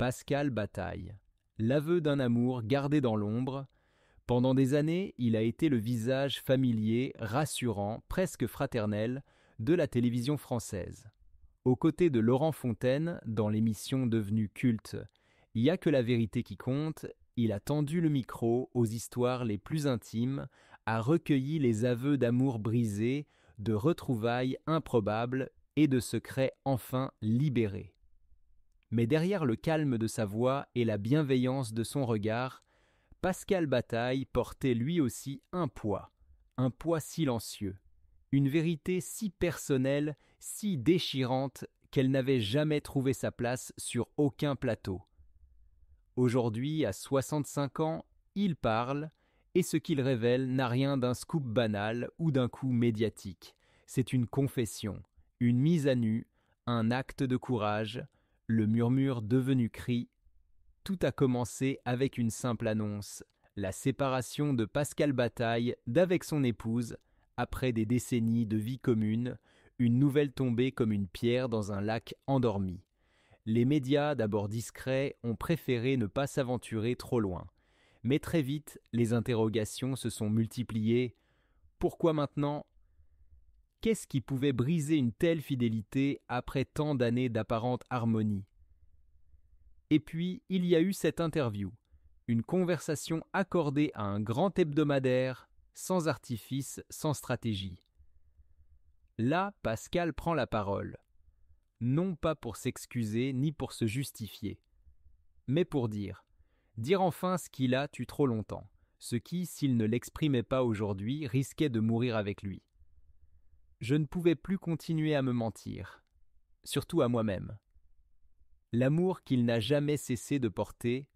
Pascal Bataille. L'aveu d'un amour gardé dans l'ombre. Pendant des années, il a été le visage familier, rassurant, presque fraternel de la télévision française. Aux côtés de Laurent Fontaine, dans l'émission devenue culte « Il y a que la vérité qui compte », il a tendu le micro aux histoires les plus intimes, a recueilli les aveux d'amour brisés, de retrouvailles improbables et de secrets enfin libérés. Mais derrière le calme de sa voix et la bienveillance de son regard, Pascal Bataille portait lui aussi un poids silencieux, une vérité si personnelle, si déchirante qu'elle n'avait jamais trouvé sa place sur aucun plateau. Aujourd'hui, à 65 ans, il parle, et ce qu'il révèle n'a rien d'un scoop banal ou d'un coup médiatique. C'est une confession, une mise à nu, un acte de courage, le murmure devenu cri. Tout a commencé avec une simple annonce, la séparation de Pascal Bataille d'avec son épouse, après des décennies de vie commune, une nouvelle tombée comme une pierre dans un lac endormi. Les médias, d'abord discrets, ont préféré ne pas s'aventurer trop loin. Mais très vite, les interrogations se sont multipliées. Pourquoi maintenant ? Qu'est-ce qui pouvait briser une telle fidélité après tant d'années d'apparente harmonie ? Et puis, il y a eu cette interview, une conversation accordée à un grand hebdomadaire, sans artifice, sans stratégie. Là, Pascal prend la parole. Non pas pour s'excuser ni pour se justifier, mais pour dire enfin ce qu'il a tué trop longtemps, ce qui, s'il ne l'exprimait pas aujourd'hui, risquait de mourir avec lui. Je ne pouvais plus continuer à me mentir, surtout à moi-même. L'amour qu'il n'a jamais cessé de porter,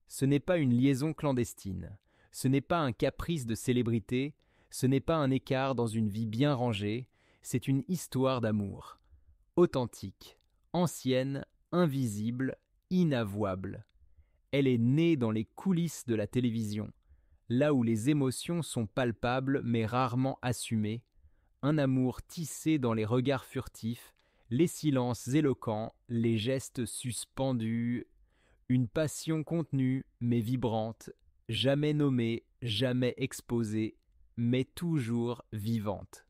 ce n'est pas une liaison clandestine, ce n'est pas un caprice de célébrité, ce n'est pas un écart dans une vie bien rangée, c'est une histoire d'amour. Authentique, ancienne, invisible, inavouable. Elle est née dans les coulisses de la télévision, là où les émotions sont palpables mais rarement assumées, un amour tissé dans les regards furtifs, les silences éloquents, les gestes suspendus, une passion contenue mais vibrante, jamais nommée, jamais exposée, mais toujours vivante.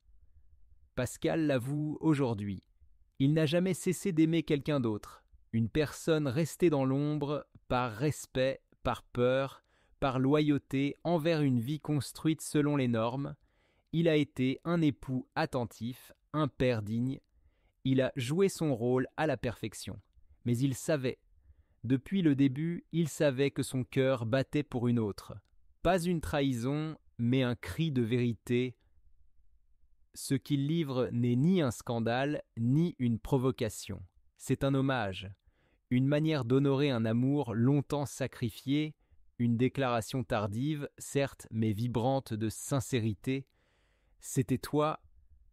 Pascal l'avoue aujourd'hui. Il n'a jamais cessé d'aimer quelqu'un d'autre, une personne restée dans l'ombre par respect, par peur, par loyauté envers une vie construite selon les normes. Il a été un époux attentif, un père digne. Il a joué son rôle à la perfection. Mais il savait, depuis le début, il savait que son cœur battait pour une autre. Pas une trahison, mais un cri de vérité. Ce qu'il livre n'est ni un scandale, ni une provocation. C'est un hommage, une manière d'honorer un amour longtemps sacrifié, une déclaration tardive, certes, mais vibrante de sincérité. C'était toi,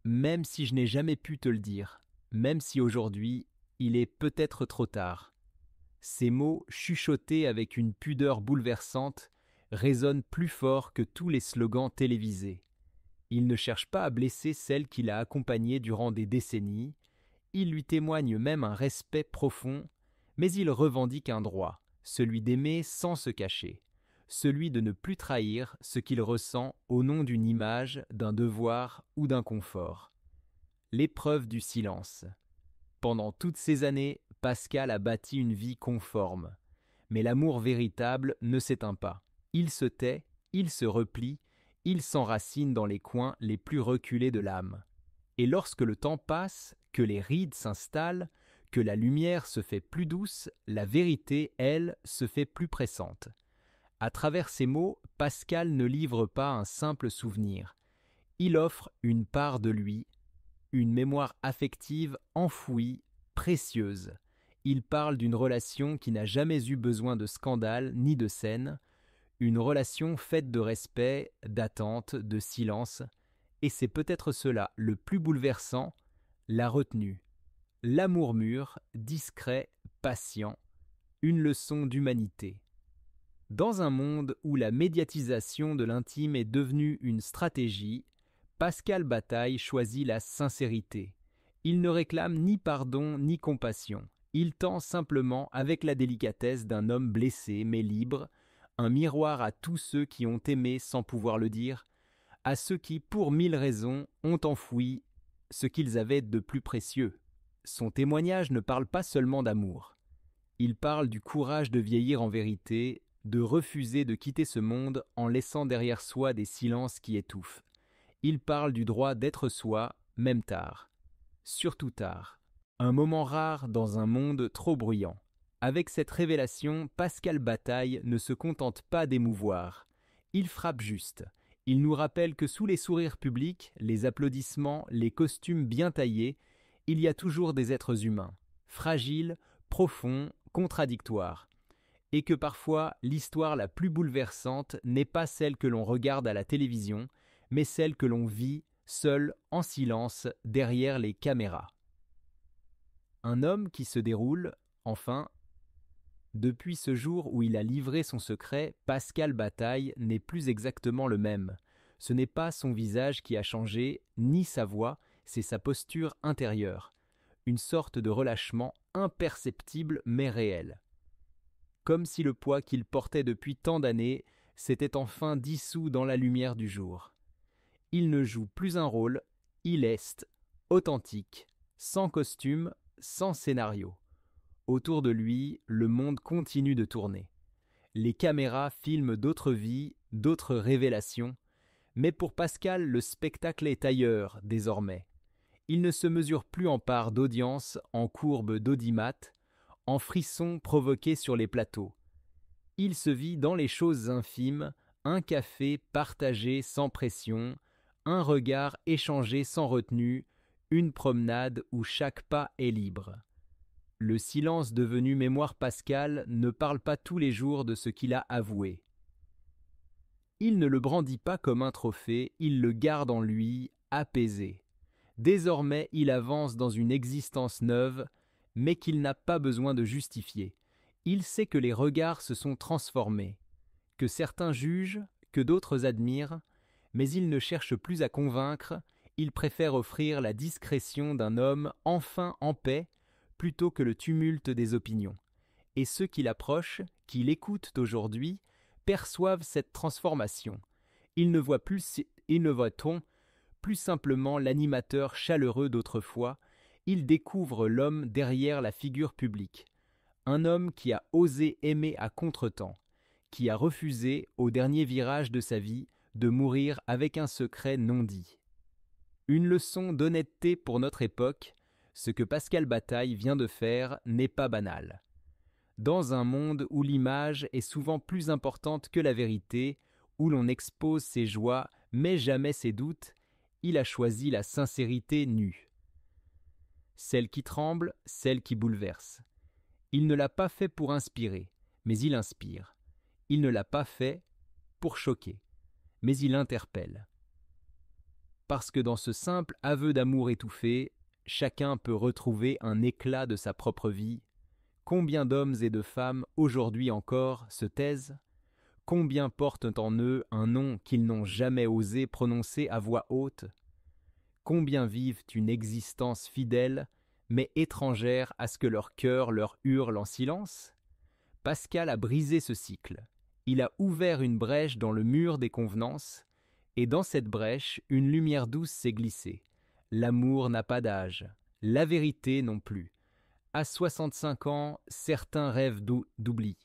même si je n'ai jamais pu te le dire, même si aujourd'hui, il est peut-être trop tard. Ces mots, chuchotés avec une pudeur bouleversante, résonnent plus fort que tous les slogans télévisés. Il ne cherche pas à blesser celle qui l'a accompagné durant des décennies, il lui témoigne même un respect profond, mais il revendique un droit, celui d'aimer sans se cacher, celui de ne plus trahir ce qu'il ressent au nom d'une image, d'un devoir ou d'un confort. L'épreuve du silence. Pendant toutes ces années, Pascal a bâti une vie conforme, mais l'amour véritable ne s'éteint pas. Il se tait, il se replie, il s'enracine dans les coins les plus reculés de l'âme. Et lorsque le temps passe, que les rides s'installent, que la lumière se fait plus douce, la vérité, elle, se fait plus pressante. À travers ces mots, Pascal ne livre pas un simple souvenir. Il offre une part de lui, une mémoire affective enfouie, précieuse. Il parle d'une relation qui n'a jamais eu besoin de scandale ni de scène, une relation faite de respect, d'attente, de silence, et c'est peut-être cela le plus bouleversant, la retenue. L'amour mûr, discret, patient, une leçon d'humanité. Dans un monde où la médiatisation de l'intime est devenue une stratégie, Pascal Bataille choisit la sincérité. Il ne réclame ni pardon ni compassion. Il tend simplement, avec la délicatesse d'un homme blessé mais libre, un miroir à tous ceux qui ont aimé sans pouvoir le dire, à ceux qui, pour 1000 raisons, ont enfoui ce qu'ils avaient de plus précieux. Son témoignage ne parle pas seulement d'amour. Il parle du courage de vieillir en vérité, de refuser de quitter ce monde en laissant derrière soi des silences qui étouffent. Il parle du droit d'être soi, même tard. Surtout tard. Un moment rare dans un monde trop bruyant. Avec cette révélation, Pascal Bataille ne se contente pas d'émouvoir. Il frappe juste. Il nous rappelle que sous les sourires publics, les applaudissements, les costumes bien taillés, il y a toujours des êtres humains, fragiles, profonds, contradictoires. Et que parfois, l'histoire la plus bouleversante n'est pas celle que l'on regarde à la télévision, mais celle que l'on vit, seul, en silence, derrière les caméras. Un homme qui se déroule, enfin. Depuis ce jour où il a livré son secret, Pascal Bataille n'est plus exactement le même. Ce n'est pas son visage qui a changé, ni sa voix, c'est sa posture intérieure. Une sorte de relâchement imperceptible mais réel. Comme si le poids qu'il portait depuis tant d'années s'était enfin dissous dans la lumière du jour. Il ne joue plus un rôle, il est authentique, sans costume, sans scénario. Autour de lui, le monde continue de tourner. Les caméras filment d'autres vies, d'autres révélations, mais pour Pascal, le spectacle est ailleurs, désormais. Il ne se mesure plus en part d'audience, en courbe d'audimat, en frissons provoqués sur les plateaux. Il se vit dans les choses infimes, un café partagé sans pression, un regard échangé sans retenue, une promenade où chaque pas est libre. Le silence devenu mémoire Pascal ne parle pas tous les jours de ce qu'il a avoué. Il ne le brandit pas comme un trophée, il le garde en lui, apaisé. Désormais, il avance dans une existence neuve, mais qu'il n'a pas besoin de justifier. Il sait que les regards se sont transformés, que certains jugent, que d'autres admirent, mais il ne cherche plus à convaincre, il préfère offrir la discrétion d'un homme enfin en paix, plutôt que le tumulte des opinions. Et ceux qui l'approchent, qui l'écoutent aujourd'hui, perçoivent cette transformation. Ils ne voient-on plus simplement l'animateur chaleureux d'autrefois, ils découvrent l'homme derrière la figure publique. Un homme qui a osé aimer à contretemps, qui a refusé, au dernier virage de sa vie, de mourir avec un secret non dit. Une leçon d'honnêteté pour notre époque. Ce que Pascal Bataille vient de faire n'est pas banal. Dans un monde où l'image est souvent plus importante que la vérité, où l'on expose ses joies mais jamais ses doutes, il a choisi la sincérité nue. Celle qui tremble, celle qui bouleverse. Il ne l'a pas fait pour inspirer, mais il inspire. Il ne l'a pas fait pour choquer, mais il interpelle. Parce que dans ce simple aveu d'amour étouffé, chacun peut retrouver un éclat de sa propre vie. Combien d'hommes et de femmes, aujourd'hui encore, se taisent? Combien portent en eux un nom qu'ils n'ont jamais osé prononcer à voix haute? Combien vivent une existence fidèle, mais étrangère à ce que leur cœur leur hurle en silence? Pascal a brisé ce cycle. Il a ouvert une brèche dans le mur des convenances, et dans cette brèche, une lumière douce s'est glissée. L'amour n'a pas d'âge, la vérité non plus. À 65 ans, certains rêvent d'oubli.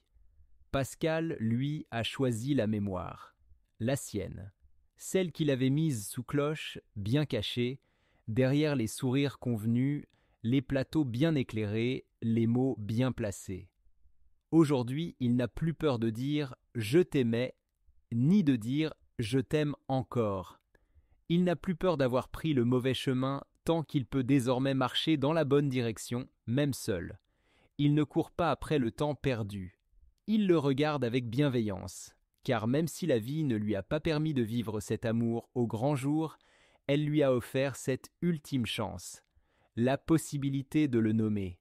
Pascal, lui, a choisi la mémoire. La sienne. Celle qu'il avait mise sous cloche, bien cachée, derrière les sourires convenus, les plateaux bien éclairés, les mots bien placés. Aujourd'hui, il n'a plus peur de dire « je t'aimais » ni de dire « je t'aime encore ». Il n'a plus peur d'avoir pris le mauvais chemin tant qu'il peut désormais marcher dans la bonne direction, même seul. Il ne court pas après le temps perdu. Il le regarde avec bienveillance, car même si la vie ne lui a pas permis de vivre cet amour au grand jour, elle lui a offert cette ultime chance, la possibilité de le nommer.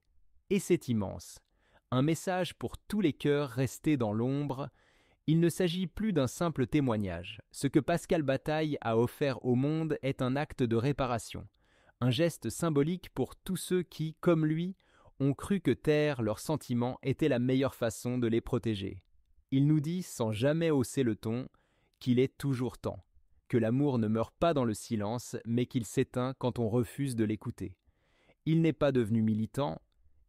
Et c'est immense. Un message pour tous les cœurs restés dans l'ombre. Il ne s'agit plus d'un simple témoignage. Ce que Pascal Bataille a offert au monde est un acte de réparation, un geste symbolique pour tous ceux qui, comme lui, ont cru que taire leurs sentiments était la meilleure façon de les protéger. Il nous dit, sans jamais hausser le ton, qu'il est toujours temps, que l'amour ne meurt pas dans le silence, mais qu'il s'éteint quand on refuse de l'écouter. Il n'est pas devenu militant,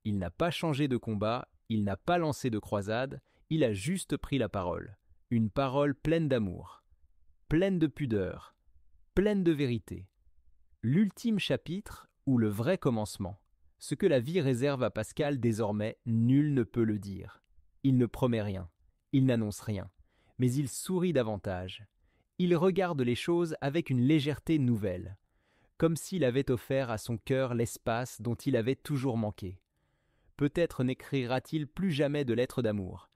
il n'a pas changé de combat, il n'a pas lancé de croisade, il a juste pris la parole. Une parole pleine d'amour, pleine de pudeur, pleine de vérité. L'ultime chapitre ou le vrai commencement. Ce que la vie réserve à Pascal désormais, nul ne peut le dire. Il ne promet rien, il n'annonce rien, mais il sourit davantage. Il regarde les choses avec une légèreté nouvelle, comme s'il avait offert à son cœur l'espace dont il avait toujours manqué. Peut-être n'écrira-t-il plus jamais de lettres d'amour.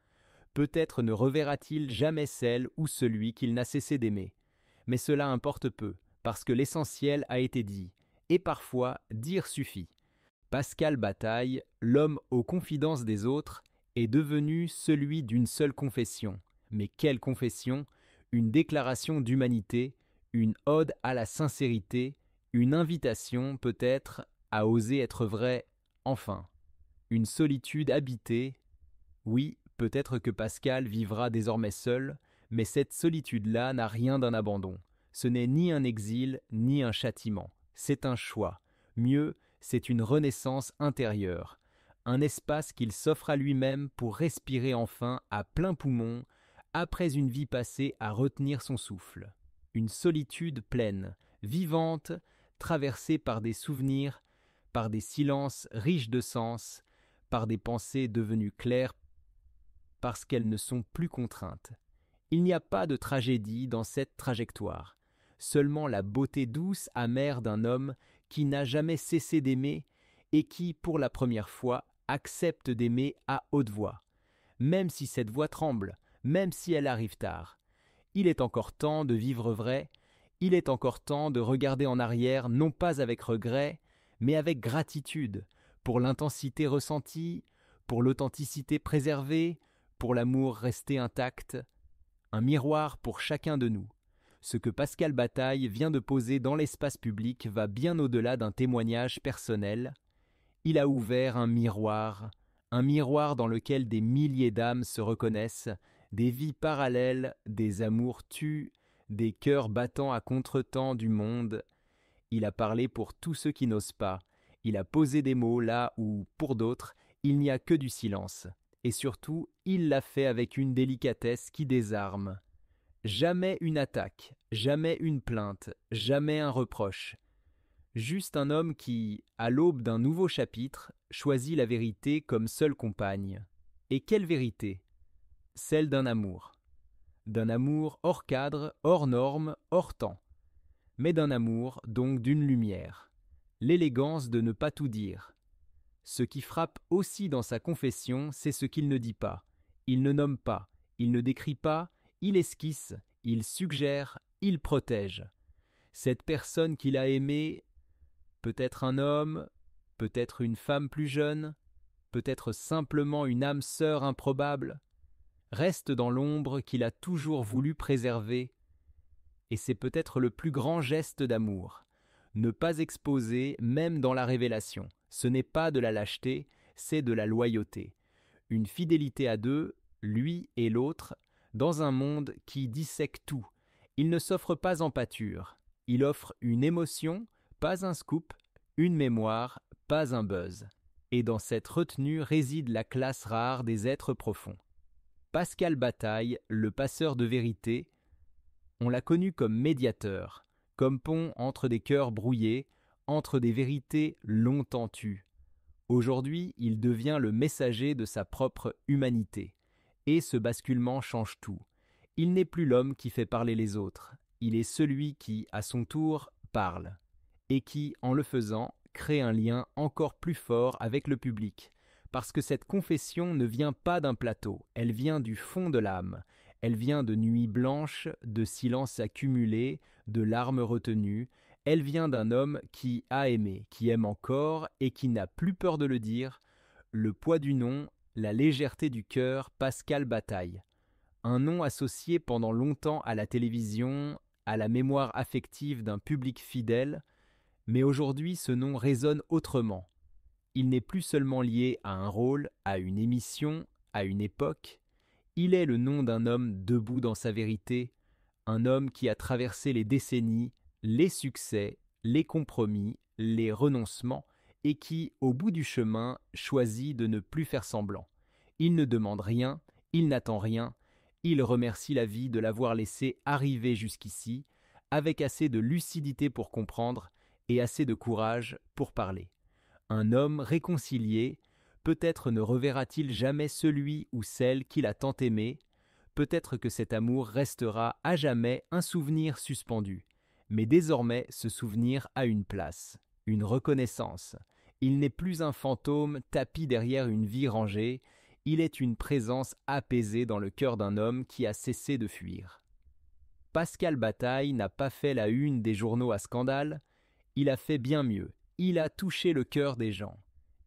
Peut-être ne reverra-t-il jamais celle ou celui qu'il n'a cessé d'aimer. Mais cela importe peu, parce que l'essentiel a été dit, et parfois dire suffit. Pascal Bataille, l'homme aux confidences des autres, est devenu celui d'une seule confession. Mais quelle confession? Une déclaration d'humanité, une ode à la sincérité, une invitation peut-être à oser être vrai, enfin. Une solitude habitée. Oui, peut-être que Pascal vivra désormais seul, mais cette solitude-là n'a rien d'un abandon. Ce n'est ni un exil, ni un châtiment. C'est un choix. Mieux, c'est une renaissance intérieure. Un espace qu'il s'offre à lui-même pour respirer enfin à plein poumon, après une vie passée à retenir son souffle. Une solitude pleine, vivante, traversée par des souvenirs, par des silences riches de sens, par des pensées devenues claires parce qu'elles ne sont plus contraintes. Il n'y a pas de tragédie dans cette trajectoire, seulement la beauté douce amère d'un homme qui n'a jamais cessé d'aimer et qui, pour la première fois, accepte d'aimer à haute voix, même si cette voix tremble, même si elle arrive tard. Il est encore temps de vivre vrai, il est encore temps de regarder en arrière non pas avec regret, mais avec gratitude, pour l'intensité ressentie, pour l'authenticité préservée, pour l'amour resté intact, un miroir pour chacun de nous. Ce que Pascal Bataille vient de poser dans l'espace public va bien au-delà d'un témoignage personnel. Il a ouvert un miroir dans lequel des milliers d'âmes se reconnaissent, des vies parallèles, des amours tues, des cœurs battant à contretemps du monde. Il a parlé pour tous ceux qui n'osent pas. Il a posé des mots là où, pour d'autres, il n'y a que du silence. Et surtout, il l'a fait avec une délicatesse qui désarme. Jamais une attaque, jamais une plainte, jamais un reproche. Juste un homme qui, à l'aube d'un nouveau chapitre, choisit la vérité comme seule compagne. Et quelle vérité? Celle d'un amour. D'un amour hors cadre, hors norme, hors temps. Mais d'un amour, donc d'une lumière. L'élégance de ne pas tout dire. Ce qui frappe aussi dans sa confession, c'est ce qu'il ne dit pas. Il ne nomme pas, il ne décrit pas, il esquisse, il suggère, il protège. Cette personne qu'il a aimée, peut-être un homme, peut-être une femme plus jeune, peut-être simplement une âme sœur improbable, reste dans l'ombre qu'il a toujours voulu préserver. Et c'est peut-être le plus grand geste d'amour. Ne pas exposer, même dans la révélation. Ce n'est pas de la lâcheté, c'est de la loyauté. Une fidélité à deux, lui et l'autre, dans un monde qui dissèque tout. Il ne s'offre pas en pâture. Il offre une émotion, pas un scoop, une mémoire, pas un buzz. Et dans cette retenue réside la classe rare des êtres profonds. Pascal Bataille, le passeur de vérité, on l'a connu comme médiateur, comme pont entre des cœurs brouillés, entre des vérités longtemps tues. Aujourd'hui, il devient le messager de sa propre humanité. Et ce basculement change tout. Il n'est plus l'homme qui fait parler les autres. Il est celui qui, à son tour, parle. Et qui, en le faisant, crée un lien encore plus fort avec le public. Parce que cette confession ne vient pas d'un plateau, elle vient du fond de l'âme. Elle vient de nuits blanches, de silences accumulés, de larmes retenues. Elle vient d'un homme qui a aimé, qui aime encore et qui n'a plus peur de le dire. Le poids du nom, la légèreté du cœur, Pascal Bataille. Un nom associé pendant longtemps à la télévision, à la mémoire affective d'un public fidèle, mais aujourd'hui ce nom résonne autrement. Il n'est plus seulement lié à un rôle, à une émission, à une époque. Il est le nom d'un homme debout dans sa vérité, un homme qui a traversé les décennies, les succès, les compromis, les renoncements, et qui, au bout du chemin, choisit de ne plus faire semblant. Il ne demande rien, il n'attend rien, il remercie la vie de l'avoir laissé arriver jusqu'ici, avec assez de lucidité pour comprendre et assez de courage pour parler. Un homme réconcilié, peut-être ne reverra-t-il jamais celui ou celle qu'il a tant aimé, peut-être que cet amour restera à jamais un souvenir suspendu. Mais désormais, ce souvenir a une place, une reconnaissance. Il n'est plus un fantôme tapi derrière une vie rangée, il est une présence apaisée dans le cœur d'un homme qui a cessé de fuir. Pascal Bataille n'a pas fait la une des journaux à scandale, il a fait bien mieux, il a touché le cœur des gens.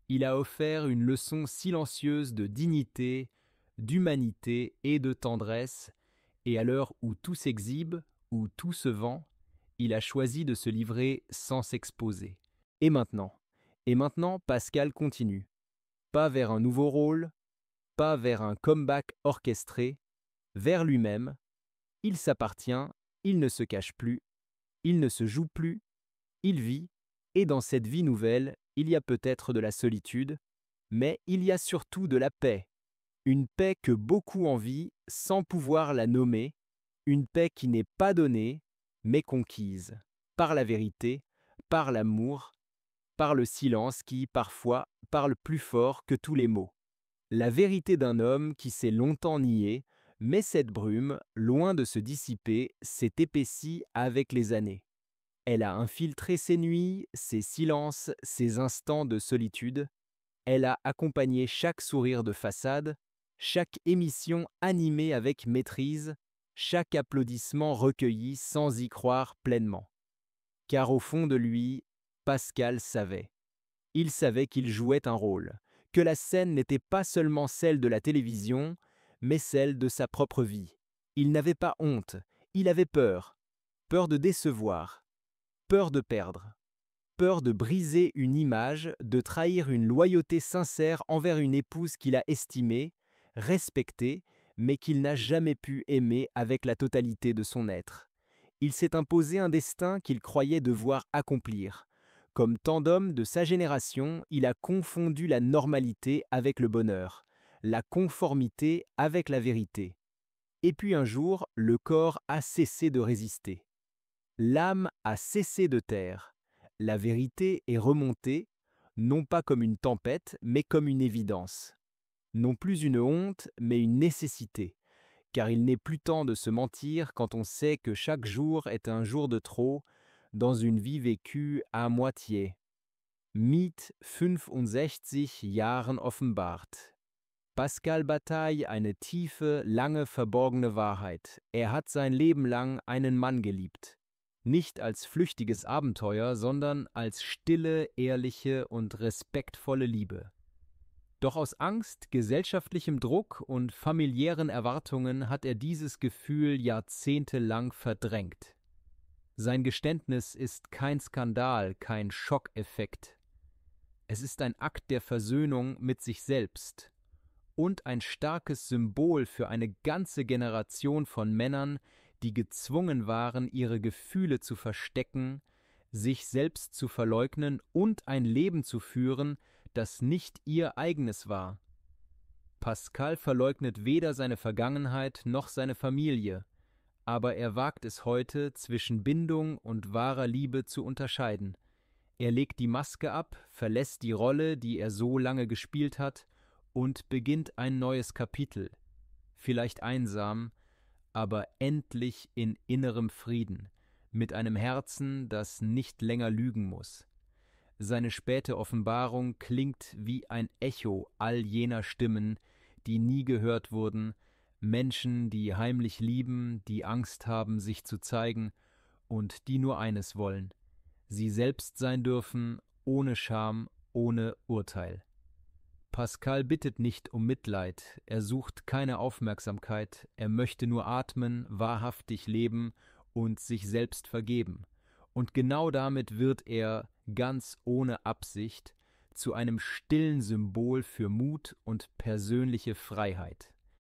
Il a offert une leçon silencieuse de dignité, d'humanité et de tendresse, et à l'heure où tout s'exhibe, où tout se vend, il a choisi de se livrer sans s'exposer. Et maintenant, Pascal continue. Pas vers un nouveau rôle, pas vers un comeback orchestré, vers lui-même. Il s'appartient, il ne se cache plus, il ne se joue plus, il vit, et dans cette vie nouvelle, il y a peut-être de la solitude, mais il y a surtout de la paix. Une paix que beaucoup envient sans pouvoir la nommer, une paix qui n'est pas donnée, mais conquise, par la vérité, par l'amour, par le silence qui, parfois, parle plus fort que tous les mots. La vérité d'un homme qui s'est longtemps nié, mais cette brume, loin de se dissiper, s'est épaissie avec les années. Elle a infiltré ses nuits, ses silences, ses instants de solitude. Elle a accompagné chaque sourire de façade, chaque émission animée avec maîtrise, chaque applaudissement recueilli sans y croire pleinement. Car au fond de lui, Pascal savait. Il savait qu'il jouait un rôle, que la scène n'était pas seulement celle de la télévision, mais celle de sa propre vie. Il n'avait pas honte, il avait peur, peur de décevoir, peur de perdre. Peur de briser une image, de trahir une loyauté sincère envers une épouse qu'il a estimée, respectée, mais qu'il n'a jamais pu aimer avec la totalité de son être. Il s'est imposé un destin qu'il croyait devoir accomplir. Comme tant d'hommes de sa génération, il a confondu la normalité avec le bonheur, la conformité avec la vérité. Et puis un jour, le corps a cessé de résister. L'âme a cessé de taire. La vérité est remontée, non pas comme une tempête, mais comme une évidence. Non plus une honte, mais une nécessité, car il n'est plus temps de se mentir quand on sait que chaque jour est un jour de trop dans une vie vécue à moitié. Mit 65 Jahren offenbart. Pascal Bataille eine tiefe, lange verborgene Wahrheit. Er hat sein Leben lang einen Mann geliebt. Nicht als flüchtiges Abenteuer, sondern als stille, ehrliche und respektvolle Liebe. Doch aus Angst, gesellschaftlichem Druck und familiären Erwartungen hat er dieses Gefühl jahrzehntelang verdrängt. Sein Geständnis ist kein Skandal, kein Schockeffekt. Es ist ein Akt der Versöhnung mit sich selbst und ein starkes Symbol für eine ganze Generation von Männern, die gezwungen waren, ihre Gefühle zu verstecken, sich selbst zu verleugnen und ein Leben zu führen, das nicht ihr eigenes war. Pascal verleugnet weder seine Vergangenheit noch seine Familie, aber er wagt es heute, zwischen Bindung und wahrer Liebe zu unterscheiden. Er legt die Maske ab, verlässt die Rolle, die er so lange gespielt hat, und beginnt ein neues Kapitel, vielleicht einsam, aber endlich in innerem Frieden, mit einem Herzen, das nicht länger lügen muss. Seine späte Offenbarung klingt wie ein Echo all jener Stimmen, die nie gehört wurden, Menschen, die heimlich lieben, die Angst haben, sich zu zeigen und die nur eines wollen: sie selbst sein dürfen, ohne Scham, ohne Urteil. Pascal bittet nicht um Mitleid, er sucht keine Aufmerksamkeit, er möchte nur atmen, wahrhaftig leben und sich selbst vergeben. Und genau damit wird er, ganz ohne Absicht, zu einem stillen Symbol für Mut und persönliche Freiheit.